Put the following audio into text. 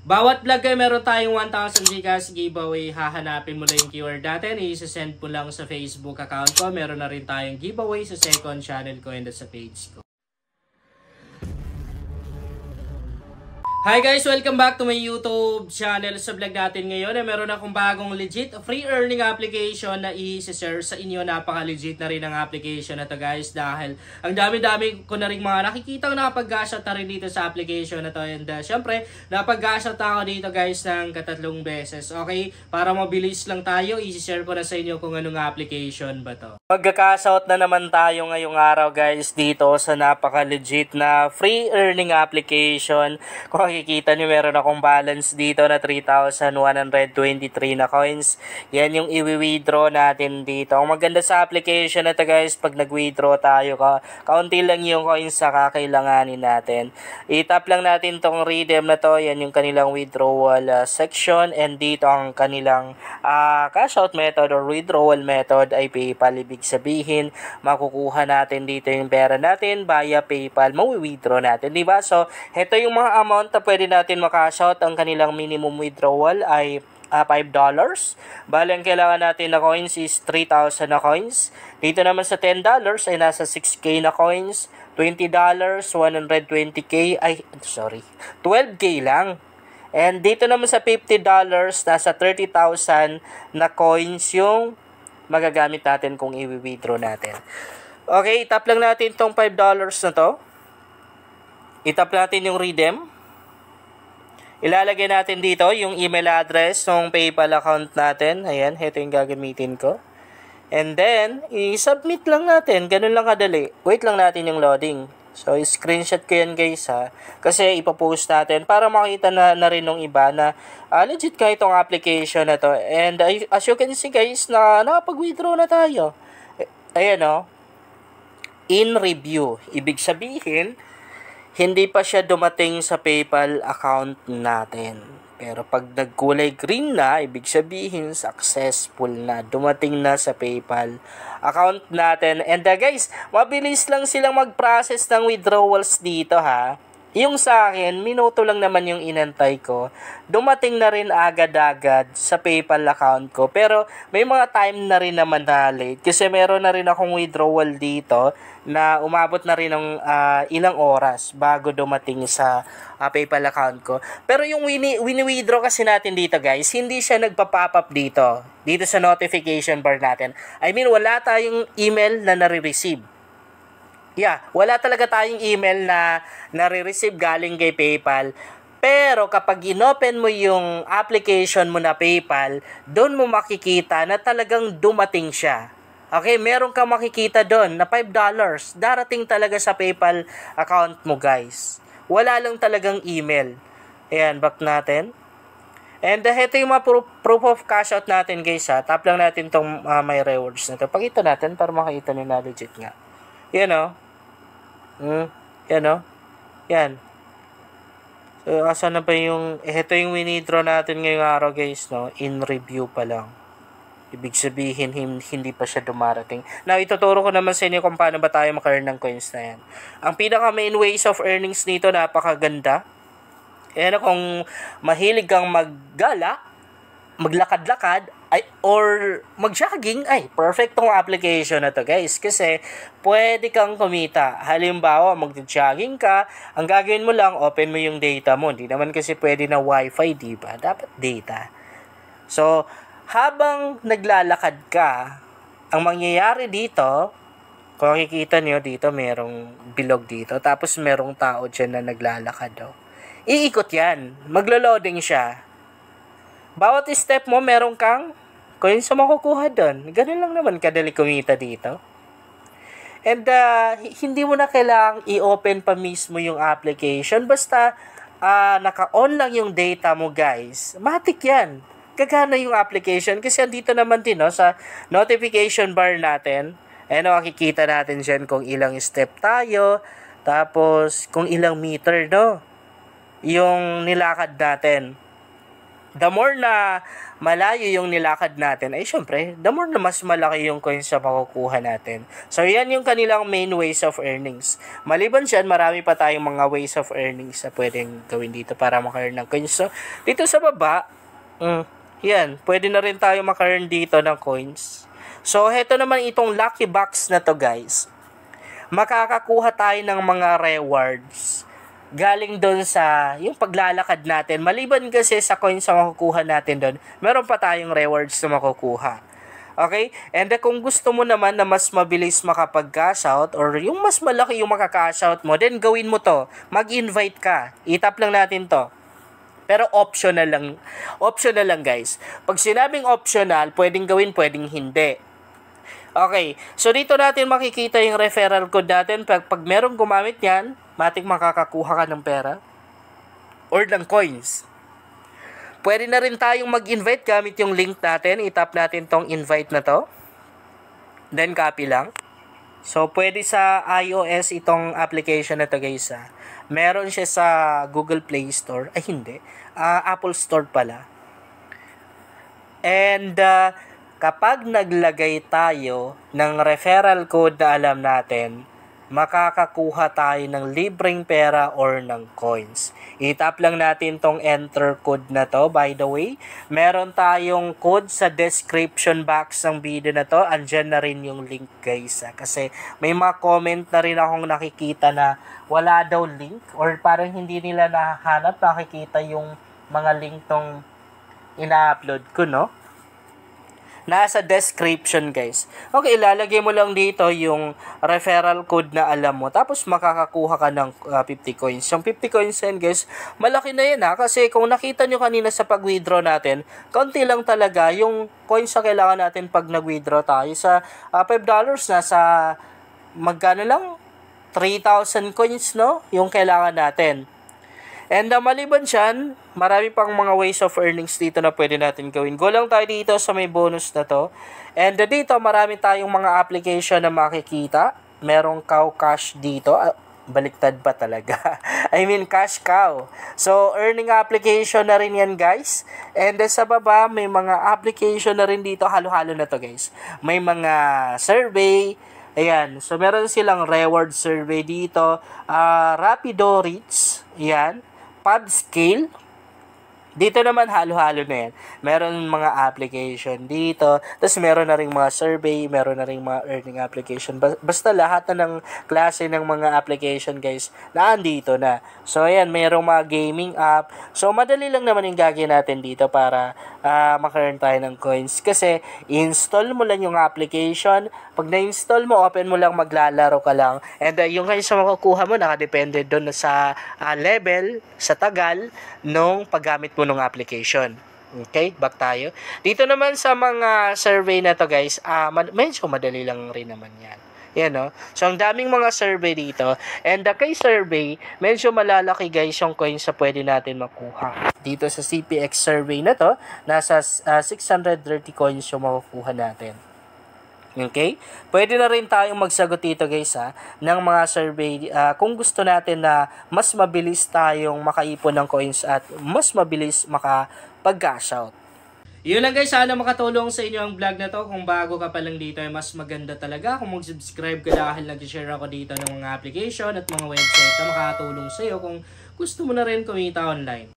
Bawat vlog ay meron tayong 1,000 Gcash giveaway. Hahanapin mo lang yung keyword natin. I-send mo lang sa Facebook account ko. Meron na rin tayong giveaway sa second channel ko and sa page ko. Hi guys! Welcome back to my YouTube channel. Sa vlog natin ngayon ay meron akong bagong legit free earning application na i-share sa inyo. Napaka-legit na rin ang application na to guys, dahil ang dami-dami ko na rin mga nakikita nakapag-gashout na rin dito sa application na to. And syempre, napag-gashout ako dito guys ng katatlong beses. Okay? Para mabilis lang tayo, i-share ko na sa inyo kung anong application ba to. Magka-gashout na naman tayo ngayong araw guys dito sa napaka-legit na free earning application. Kung makikita nyo, meron akong balance dito na 3,123 na coins. Yan yung i-withdraw natin dito. Ang maganda sa application na to guys, pag nag-withdraw tayo, kaunti lang yung coins sa kakailanganin natin. I-tap lang natin tong redeem na to. Yan yung kanilang withdrawal section. And dito ang kanilang cash out method or withdrawal method ay PayPal. Ibig sabihin, makukuha natin dito yung pera natin via PayPal. Mawi-withdraw natin, diba? So, ito yung mga amount na pwede natin maka-cash-out. Ang kanilang minimum withdrawal ay $5. Bale, ang kailangan natin na coins is 3,000 na coins. Dito naman sa $10 ay nasa 6K na coins. $20, 120K, 12K lang. And dito naman sa $50, nasa 30,000 na coins yung magagamit natin kung i-withdraw natin. Okay, itap lang natin tong $5 na to. Itap natin yung redeem. Ilalagay natin dito yung email address ng PayPal account natin. Ayan, ito yung gagamitin ko. And then, i-submit lang natin. Ganun lang kadali. Wait lang natin yung loading. So, screenshot ko yan guys ha. Kasi ipopost natin para makita na rin ng iba na legit ka itong application na to. And as you can see guys, nakapag-withdraw na tayo. Ayan o. In review. Ibig sabihin, hindi pa siya dumating sa PayPal account natin. Pero pag nagkulay green na, ibig sabihin successful na. Dumating na sa PayPal account natin. And guys, mabilis lang silang mag-process ng withdrawals dito ha. Yung sa akin, minuto lang naman yung inantay ko. Dumating na rin agad-agad sa PayPal account ko. Pero may mga time na rin naman na late. Kasi meron na rin akong withdrawal dito na umabot na rin ng ilang oras bago dumating sa PayPal account ko. Pero yung wini-withdraw kasi natin dito guys, hindi siya nagpa-pop up dito. Dito sa notification bar natin. I mean, wala tayong email na nare-receive. Yeah, wala talaga tayong email na nare-receive galing kay PayPal. Pero kapag inopen mo yung application mo na PayPal, doon mo makikita na talagang dumating siya. Okay, meron kang makikita doon na $5. Darating talaga sa PayPal account mo guys. Wala lang talagang email. Ayan, back natin. And ito yung mga proof of cash out natin guys ha. Tap lang natin tong my rewards na to. Pakita natin para makita nyo na legit nga. Yan o. Yan o. Yan. So, asa na ba yung... Ito yung winidraw natin ngayong araw guys, no? In review pa lang. Ibig sabihin, hindi pa siya dumarating. Now, ituturo ko naman sa inyo kung paano ba tayo maka-earn ng coins na yan. Ang pinaka main ways of earnings nito, napakaganda. Ayan, kung mahilig kang maggala, maglakad-lakad, or mag-jogging, perfect tong application na to guys. Kasi pwede kang kumita. Halimbawa, mag-jogging ka, ang gagawin mo lang, open mo yung data mo. Hindi naman kasi pwede na wifi, diba? Dapat data. So, habang naglalakad ka, ang mangyayari dito, kung makikita nyo dito, merong bilog dito. Tapos merong tao dyan na naglalakad. Iikot yan. Maglo-loading siya. Bawat step mo, meron kang coins na makukuha doon. Ganun lang naman kadali kumita dito. And hindi mo na kailangang i-open pa mismo yung application. Basta naka-on lang yung data mo guys. Matik yan. Gagana yung application. Kasi andito naman din sa notification bar natin. Makikita natin dyan kung ilang step tayo. Tapos kung ilang meter yung nilakad natin. the more na malayo yung nilakad natin, ay syempre, the more na mas malaki yung coins na makukuha natin. So, yan yung kanilang main ways of earnings. Maliban dyan, marami pa tayong mga ways of earnings na pwedeng gawin dito para maka-earn ng coins. So, dito sa baba, yan, pwede na rin tayo maka-earn dito ng coins. So, heto naman itong lucky box na to, guys. Makakakuha tayo ng mga rewards galing doon sa yung paglalakad natin. Maliban kasi sa coins na makukuha natin doon, meron pa tayong rewards na makukuha. Okay? And kung gusto mo naman na mas mabilis makapag-cash out or yung mas malaki yung makaka-cash out mo, then gawin mo to. Mag-invite ka. Itap lang natin to. Pero optional lang. Optional lang, guys. Pag sinabing optional, pwedeng gawin, pwedeng hindi. Okay. So, dito natin makikita yung referral code natin. Pag merong gumamit yan, matik makakakuha ka ng pera or ng coins. Pwede na rin tayong mag-invite gamit yung link natin. Itap natin tong invite na to. Then, copy lang. So, pwede sa iOS itong application na to, guys. Meron siya sa Google Play Store. Ay, hindi. Apple Store pala. And, kapag naglagay tayo ng referral code na alam natin, makakakuha tayo ng libreng pera or ng coins. I-tap lang natin tong enter code na to. By the way, meron tayong code sa description box ng video na to. Andyan na rin yung link, guys. Kasi may mga comment na rin akong nakikita na wala daw link or parang hindi nila nahanap, nakikita yung mga link tong ina-upload ko, no? Nasa description, guys. Okay, ilalagay mo lang dito yung referral code na alam mo. Tapos makakakuha ka ng 50 coins. Yung 50 coins yan, guys, malaki na yan kasi kung nakita nyo kanina sa pag-withdraw natin, konti lang talaga yung coins na kailangan natin pag nag-withdraw tayo. Sa $5 na sa magkano lang? 3,000 coins, no? Yung kailangan natin. And maliban dyan, marami pang mga ways of earnings dito na pwede natin gawin. Go lang tayo dito sa may bonus na to. And dito, marami tayong mga application na makikita. Merong Cow Cash dito. Baliktad pa talaga. I mean, Cash Cow. So, earning application na rin yan, guys. And sa baba, may mga application na rin dito. Halo-halo na to, guys. May mga survey. Ayan. So, meron silang reward survey dito. Rapido Reach. Ayan. Pub Scale. Dito naman halo-halo na yan. Meron mga application dito. Tapos meron na ring mga survey. Meron na ring mga earning application. Basta lahat na ng klase ng mga application, guys, naandito na. So, ayan. Merong mga gaming app. So, madali lang naman yung gagawin natin dito para makaroon tayo ng coins. Kasi, install mo lang yung application. Pag na-install mo, open mo lang, maglalaro ka lang. And yung coins na makukuha mo, nakadepende doon sa level, sa tagal, nung paggamit mo ng application. Okay, back tayo. Dito naman sa mga survey na to, guys, medyo madali lang rin naman yan. Yan, no? So, ang daming mga survey dito. And kay survey, medyo malalaki, guys, yung coins na pwede natin makuha. Dito sa CPX survey na to, nasa 630 coins yung makukuha natin. Okay? Pwede na rin tayong magsagot dito, guys, ng mga survey kung gusto natin na mas mabilis tayong makaipon ng coins at mas mabilis makapag-cash out. Yun lang, guys, sana makatulong sa inyo ang vlog na to. Kung bago ka pa lang dito ay mas maganda talaga kung mag-subscribe ka dahil nag-share ako dito ng mga application at mga website na makatulong sa iyo kung gusto mo na rin kumita online.